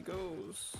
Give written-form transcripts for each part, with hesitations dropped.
goes.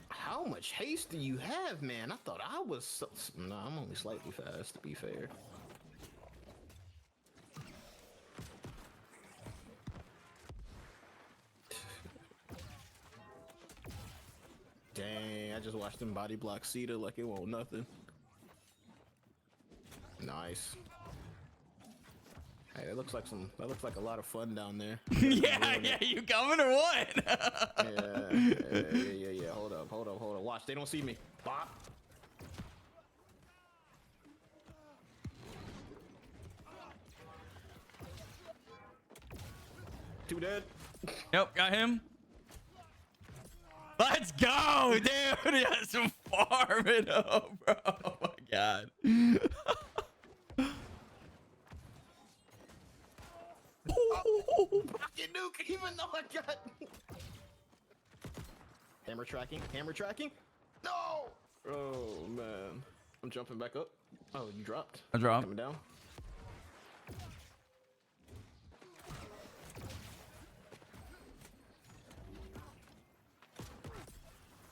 How much haste do you have, man? I thought I was so... No, I'm only slightly fast, to be fair. Dang, I just watched him body block Cedar like it won't nothing. Nice. Hey, that looks like a lot of fun down there. Yeah, you coming or what? Yeah. Hold up. Watch, they don't see me. Bop. Two dead. Nope, got him. Let's go, dude. That's some farming up, bro. Oh my god. Rocket nuke, even though I got hammer tracking. No. Oh man, I'm jumping back up. Oh, you dropped. I dropped. Coming down.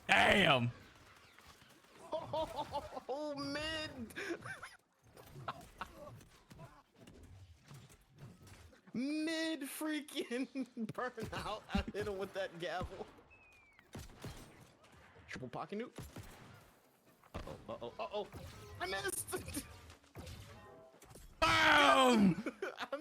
Damn. Oh, mid. Mid freaking burnout. I hit him with that gavel. Triple pocket nuke. Uh-oh. I missed. Boom. I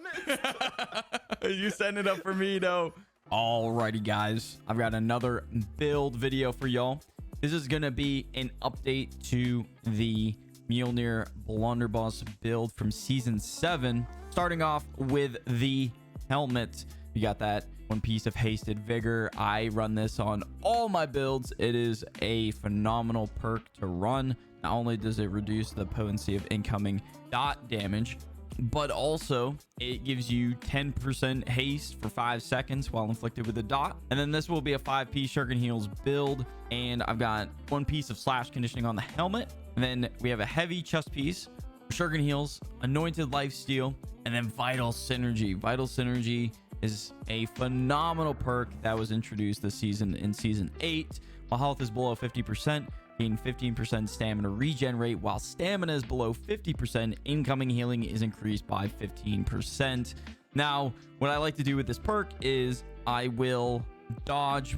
missed. You setting it up for me, though. Alrighty, guys. I've got another build video for y'all. This is going to be an update to the Mjolnir Blunderbuss build from Season 7. Starting off with the helmet. You got that one piece of hasted vigor. I run this on all my builds. It is a phenomenal perk to run. Not only does it reduce the potency of incoming dot damage, but also it gives you 10% haste for 5 seconds while inflicted with a dot. And then this will be a 5-piece Shuriken Heals build. And I've got one piece of slash conditioning on the helmet. And then we have a heavy chest piece, Shuriken Heals, Anointed Lifesteal, and then Vital Synergy. Vital Synergy is a phenomenal perk that was introduced this season in Season 8. While health is below 50%, gain 15% stamina regen rate. While stamina is below 50%, incoming healing is increased by 15%. Now, what I like to do with this perk is I will dodge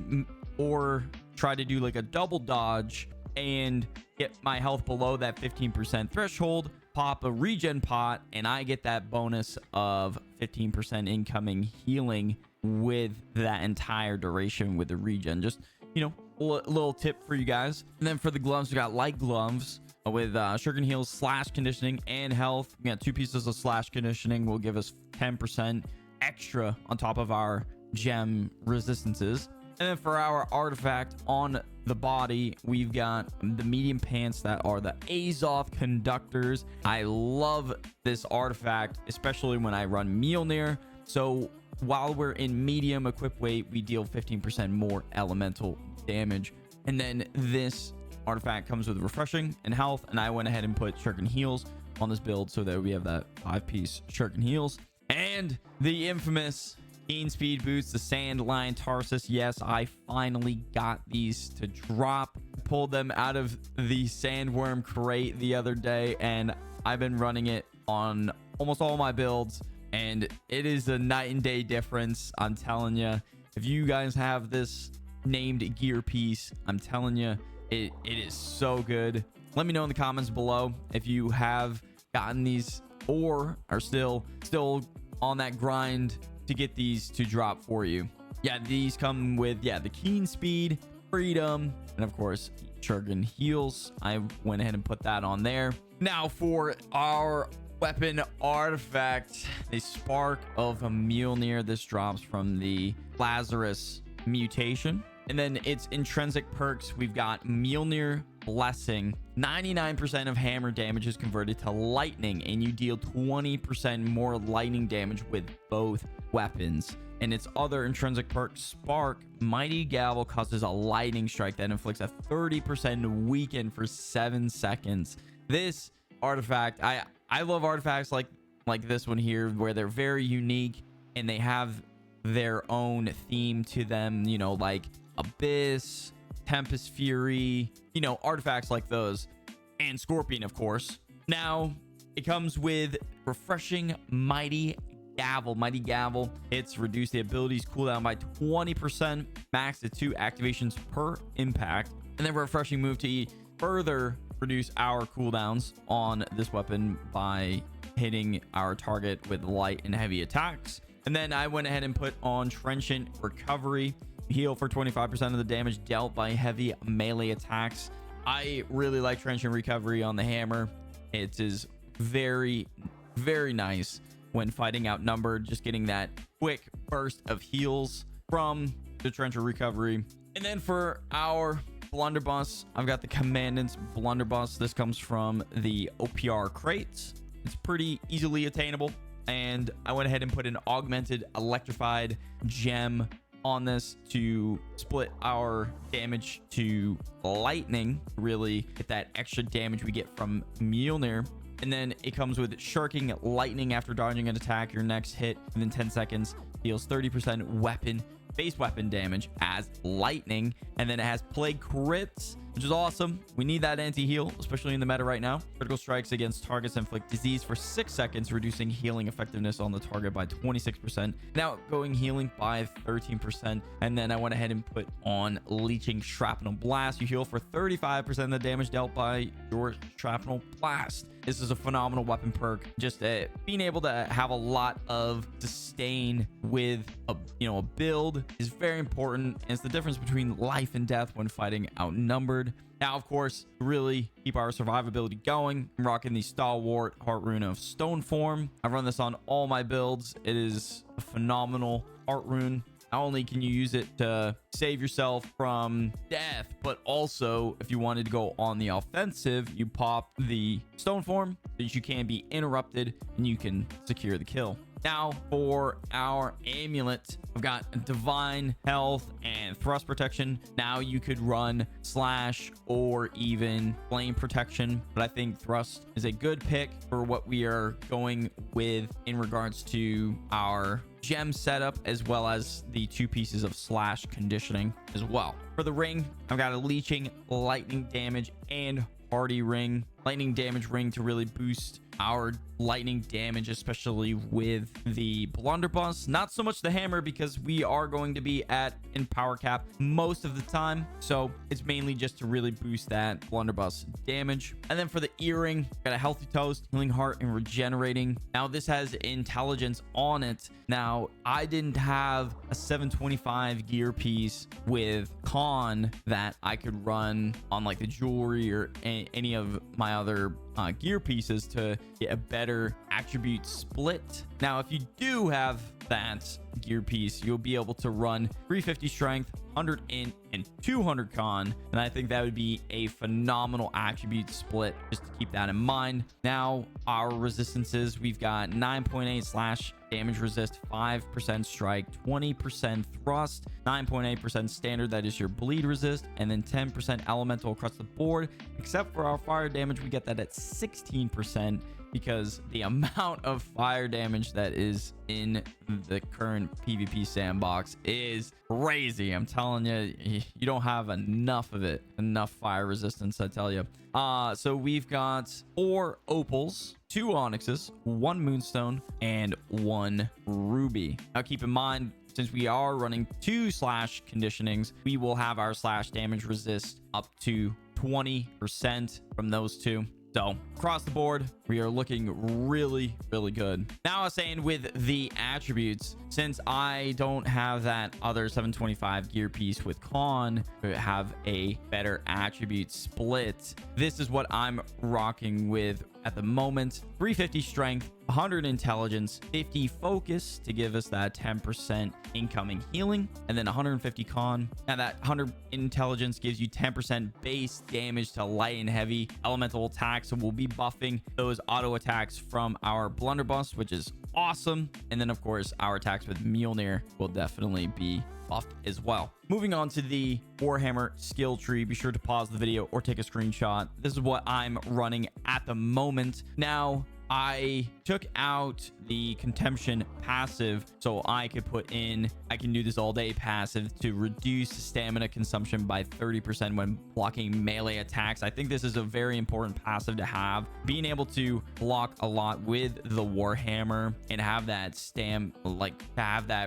or try to do like a double dodge and get my health below that 15% threshold, pop a regen pot, and I get that bonus of 15% incoming healing with that entire duration with the regen. Just, you know, a little tip for you guys. And then for the gloves, we got light gloves with Shuriken Heals, slash conditioning, and health. We got 2 pieces of slash conditioning will give us 10% extra on top of our gem resistances. And then for our artifact on the body, we've got the medium pants that are the Azov conductors. I love this artifact, especially when I run Mjolnir. So while we're in medium equip weight, we deal 15% more elemental damage. And then this artifact comes with refreshing and health, and I went ahead and put Shuriken Heals on this build so that we have that 5-piece Shuriken Heals. And the infamous Keen Speed Boots, the Sandlion Tarsus. Yes, I finally got these to drop. Pulled them out of the sandworm crate the other day, and I've been running it on almost all my builds, and it is a night and day difference. I'm telling you, if you guys have this named gear piece, I'm telling you, it is so good. Let me know in the comments below if you have gotten these or are still on that grind to get these to drop for you. Yeah, these come with the Keen Speed, Freedom, and of course Shuriken Heals. I went ahead and put that on there. Now for our weapon artifact, the Spark of Mjolnir. This drops from the Lazarus mutation. And then its intrinsic perks, we've got Mjolnir Blessing. 99% of hammer damage is converted to lightning, and you deal 20% more lightning damage with both weapons. And its other intrinsic perk, Spark, Mighty Gavel, causes a lightning strike that inflicts a 30% weaken for 7 seconds. This artifact, I love artifacts like this one here, where they're very unique and they have their own theme to them, you know, like Abyss, Tempest Fury, you know, artifacts like those, and Scorpion, of course. Now, it comes with refreshing Mighty Gavel. Mighty Gavel, it's reduced the abilities cooldown by 20%, max to 2 activations per impact, and then refreshing move to further reduce our cooldowns on this weapon by hitting our target with light and heavy attacks. And then I went ahead and put on Trenchant Recovery, heal for 25% of the damage dealt by heavy melee attacks. I really like Trenchant Recovery on the hammer. It is very, very nice when fighting outnumbered, just getting that quick burst of heals from the Trenchant Recovery. And then for our Blunderbuss, I've got the Commandant's Blunderbuss. This comes from the OPR crates. It's pretty easily attainable, and I went ahead and put an augmented electrified gem on this to split our damage to lightning, really get that extra damage we get from Mjolnir. And then it comes with Sharking Lightning after dodging an attack. Your next hit within 10 seconds deals 30% base weapon damage as lightning. And then it has Plague Crits, which is awesome. We need that anti-heal, especially in the meta right now. Critical strikes against targets inflict disease for 6 seconds, reducing healing effectiveness on the target by 26%. Now going healing by 13%. And then I went ahead and put on Leeching Shrapnel Blast. You heal for 35% of the damage dealt by your Shrapnel Blast. This is a phenomenal weapon perk. Just being able to have a lot of sustain with a build is very important, and it's the difference between life and death when fighting outnumbered. Now, of course, to really keep our survivability going, I'm rocking the Stalwart Heart Rune of Stone Form. I run this on all my builds. It is a phenomenal heart rune. Not only can you use it to save yourself from death, but also if you wanted to go on the offensive, you pop the stone form so that you can be interrupted and you can secure the kill. Now for our amulet, I've got divine health and thrust protection. Now you could run slash or even flame protection, but I think thrust is a good pick for what we are going with in regards to our gem setup, as well as the 2 pieces of slash conditioning as well. For the ring, I've got a Leeching Lightning Damage and Hardy Ring. Lightning Damage ring to really boost our lightning damage, especially with the Blunderbuss. Not so much the hammer, because we are going to be in power cap most of the time, so it's mainly just to really boost that Blunderbuss damage. And then for the earring, got a Healthy Toast, Healing Heart, and Regenerating. Now this has intelligence on it. Now I didn't have a 725 gear piece with con that I could run on like the jewelry or any of my other gear pieces to get a better attribute split. Now, if you do have that gear piece, you'll be able to run 350 strength, 100 int, and 200 con, and I think that would be a phenomenal attribute split, just to keep that in mind. Now our resistances, we've got 9.8 slash damage resist, 5% strike, 20% thrust, 9.8% standard, that is your bleed resist, and then 10% elemental across the board. Except for our fire damage, we get that at 16%, because the amount of fire damage that is in the current PvP sandbox is crazy. I'm telling you, you don't have enough of it, enough fire resistance, I tell you. So we've got 4 opals, 2 onyxes, 1 moonstone, and 1 ruby. Now keep in mind, since we are running 2 slash conditionings, we will have our slash damage resist up to 20% from those 2. So across the board, we are looking really, really good. Now I was saying with the attributes, since I don't have that other 725 gear piece with con to have a better attribute split, this is what I'm rocking with at the moment. 350 strength, 100 intelligence, 50 focus to give us that 10% incoming healing, and then 150 con. Now that 100 intelligence gives you 10% base damage to light and heavy elemental attacks, so we'll be buffing those auto attacks from our Blunderbuss, which is awesome. And then of course our attacks with Mjolnir will definitely be buffed as well. Moving on to the Warhammer skill tree, be sure to pause the video or take a screenshot. This is what I'm running at the moment. Now I took out the Contemption passive so I could put in, I can do this all day passive to reduce stamina consumption by 30% when blocking melee attacks. I think this is a very important passive to have. Being able to block a lot with the Warhammer and have that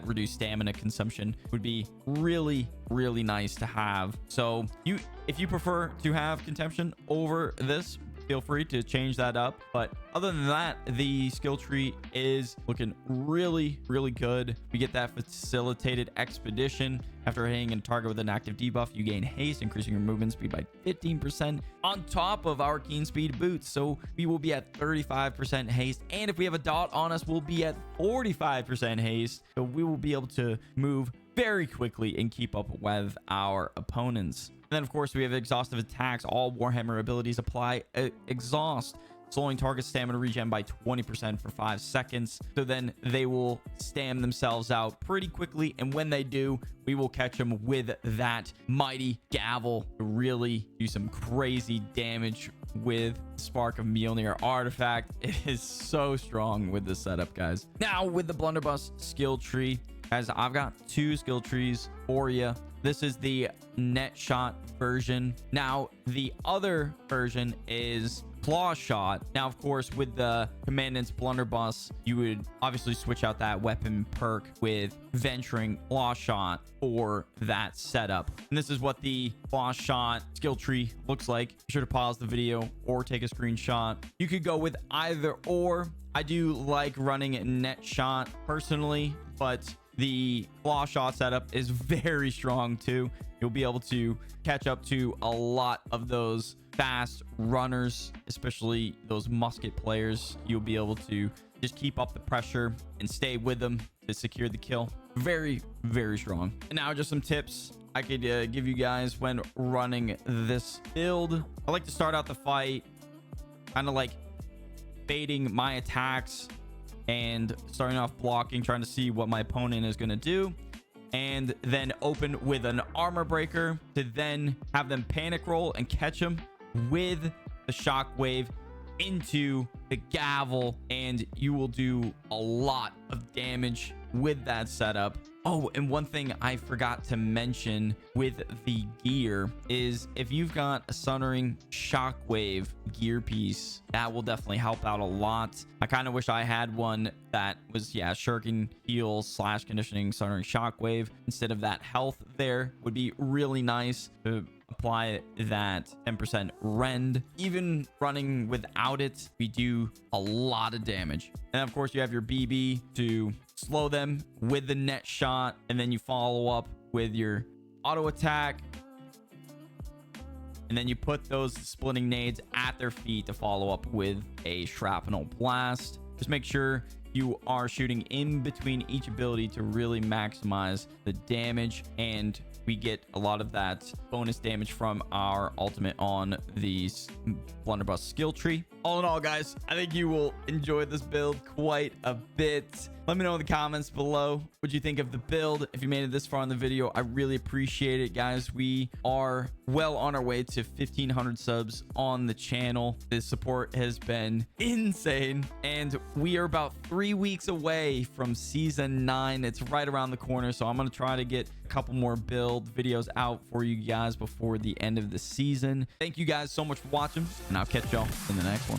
reduced stamina consumption would be really nice to have. So if you prefer to have Contemption over this, feel free to change that up. But other than that, the skill tree is looking really good. We get that facilitated expedition. After hitting a target with an active debuff, you gain haste, increasing your movement speed by 15% on top of our keen speed boots. So we will be at 35% haste, and if we have a dot on us, we'll be at 45% haste. So we will be able to move very quickly and keep up with our opponents. And then, of course, we have exhaustive attacks. All Warhammer abilities apply exhaust, slowing target stamina regen by 20% for 5 seconds. So then they will stam themselves out pretty quickly. And when they do, we will catch them with that mighty gavel to really do some crazy damage with Spark of Mjolnir artifact. It is so strong with this setup, guys. Now, with the Blunderbuss skill tree, guys, I've got 2 skill trees for you. This is the net shot version. Now, the other version is claw shot. Now, of course, with the Commandant's Blunderbuss, you would obviously switch out that weapon perk with venturing claw shot for that setup. And this is what the claw shot skill tree looks like. Be sure to pause the video or take a screenshot. You could go with either or. I do like running net shot personally, but the claw shot setup is very strong too. You'll be able to catch up to a lot of those fast runners, especially those musket players. You'll be able to just keep up the pressure and stay with them to secure the kill. Very strong. And now just some tips I could give you guys when running this build. I like to start out the fight kind of like baiting my attacks and starting off blocking, trying to see what my opponent is going to do, and then open with an armor breaker to then have them panic roll and catch them with the shockwave into the gavel, and you will do a lot of damage with that setup. Oh, and one thing I forgot to mention with the gear is if you've got a Sundering Shockwave gear piece, that will definitely help out a lot. I kind of wish I had one that was, yeah, Shuriken Heal / Conditioning Sundering Shockwave instead of that health there. Would be really nice to apply that 10% rend. Even running without it, we do a lot of damage. And of course, you have your BB to slow them with the net shot, and then you follow up with your auto attack, and then you put those splitting nades at their feet to follow up with a shrapnel blast. Just make sure you are shooting in between each ability to really maximize the damage, and we get a lot of that bonus damage from our ultimate on the Blunderbuss skill tree. All in all, guys, I think you will enjoy this build quite a bit. Let me know in the comments below what you think of the build. If you made it this far in the video, I really appreciate it, guys. We are well on our way to 1,500 subs on the channel. The support has been insane, and we are about 3 weeks away from season 9. It's right around the corner, so I'm going to try to get a couple more build videos out for you guys before the end of the season. Thank you guys so much for watching, and I'll catch y'all in the next one.